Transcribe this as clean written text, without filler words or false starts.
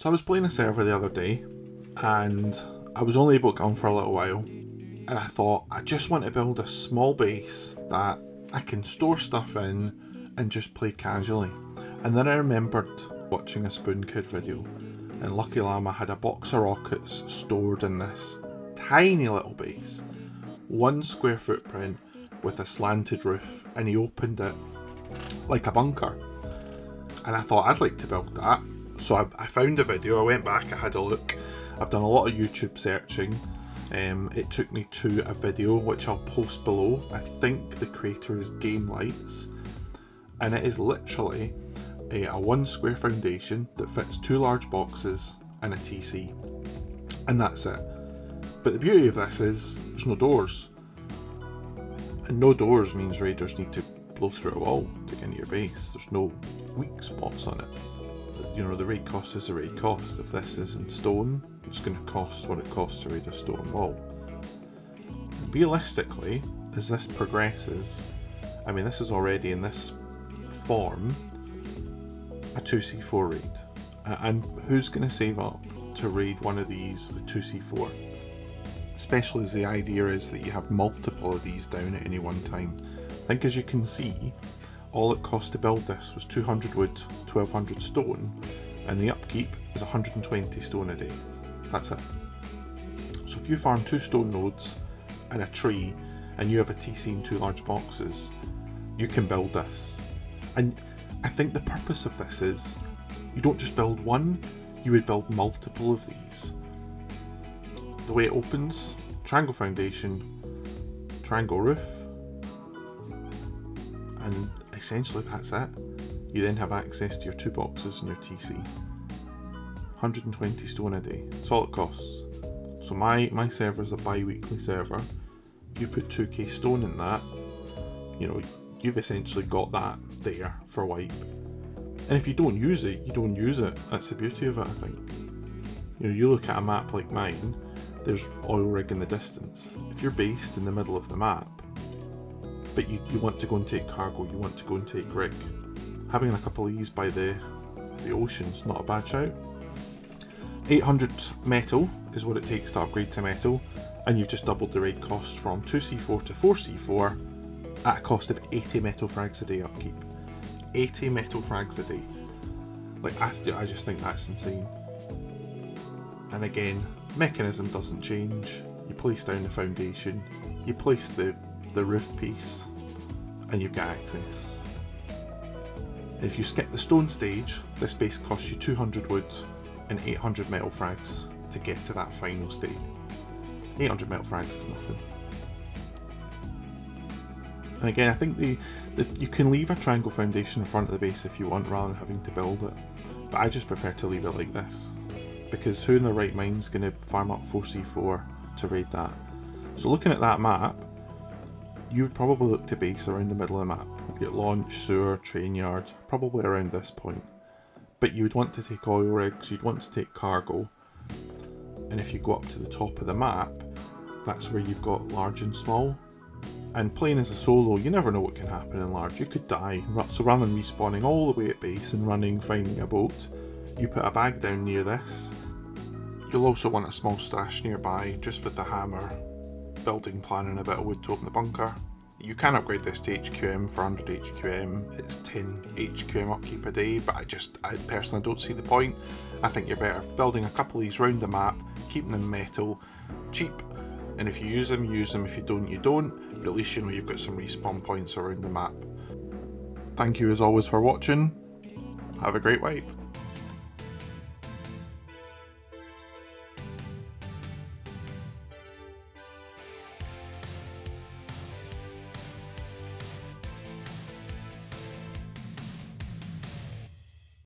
So I was playing a server the other day, and I was only able to get on for a little while, and I thought I just want to build a small base that I can store stuff in and just play casually. And then I remembered watching a Spoon Kid video, and Lucky Llama had a box of rockets stored in this tiny little base, 1 square footprint with a slanted roof, and he opened it like a bunker. And I thought I'd like to build that. So I found a video, I went back, I had a look. I've done a lot of YouTube searching. It took me to a video which I'll post below. I think the creator is Game Lights, and it is literally a 1 square foundation that fits 2 large boxes and a TC, and that's it. But the beauty of this is there's no doors, and no doors means raiders need to blow through a wall to get into your base. There's no weak spots on it. You know, the raid cost is the raid cost. If this is in stone, it's going to cost what it costs to raid a stone wall. Realistically, as this progresses, I mean, this is already in this form a 2c4 raid. And who's going to save up to raid one of these with 2c4? Especially as the idea is that you have multiple of these down at any one time. I think, as you can see, all it cost to build this was 200 wood, 1200 stone, and the upkeep is 120 stone a day. That's it. So if you farm 2 stone nodes and a tree, and you have a TC in 2 large boxes, you can build this. And I think the purpose of this is, you don't just build one, you would build multiple of these. The way it opens, triangle foundation, triangle roof, and essentially that's it. You then have access to your 2 boxes and your TC. 120 stone a day, that's all it costs. So my server is a bi-weekly server. You put 2k stone in that, you know, you've essentially got that there for wipe. And if you don't use it, you don't use it. That's the beauty of it, I think. You know, you look at a map like mine, there's oil rig in the distance. If you're based in the middle of the map, but you want to go and take cargo, you want to go and take rig, having a couple of these by the ocean's not a bad shout. 800 metal is what it takes to upgrade to metal, and you've just doubled the raid cost from 2c4 to 4c4 at a cost of 80 metal frags a day upkeep. 80 metal frags a day. Like, I just think that's insane. And again, mechanism doesn't change. You place down the foundation, you place the roof piece, and you get access. And if you skip the stone stage, this base costs you 200 wood and 800 metal frags to get to that final state. 800 metal frags is nothing. And again, I think you can leave a triangle foundation in front of the base if you want, rather than having to build it. But I just prefer to leave it like this, because who in their right mind is going to farm up 4c4 to raid that? So looking at that map, you would probably look to base around the middle of the map. You get launch, sewer, train yard, probably around this point. But you would want to take oil rigs, you'd want to take cargo, and if you go up to the top of the map, that's where you've got large and small. And playing as a solo, you never know what can happen in large. You could die, so rather than respawning all the way at base and running, finding a boat, you put a bag down near this. You'll also want a small stash nearby, just with the hammer, building plan and a bit of wood to open the bunker. You can upgrade this to HQM for 100 HQM, it's 10 HQM upkeep a day, but I personally don't see the point. I think you're better building a couple of these round the map, keeping them metal, cheap, and if you use them, if you don't, you don't, but at least you know you've got some respawn points around the map. Thank you as always for watching, have a great wipe.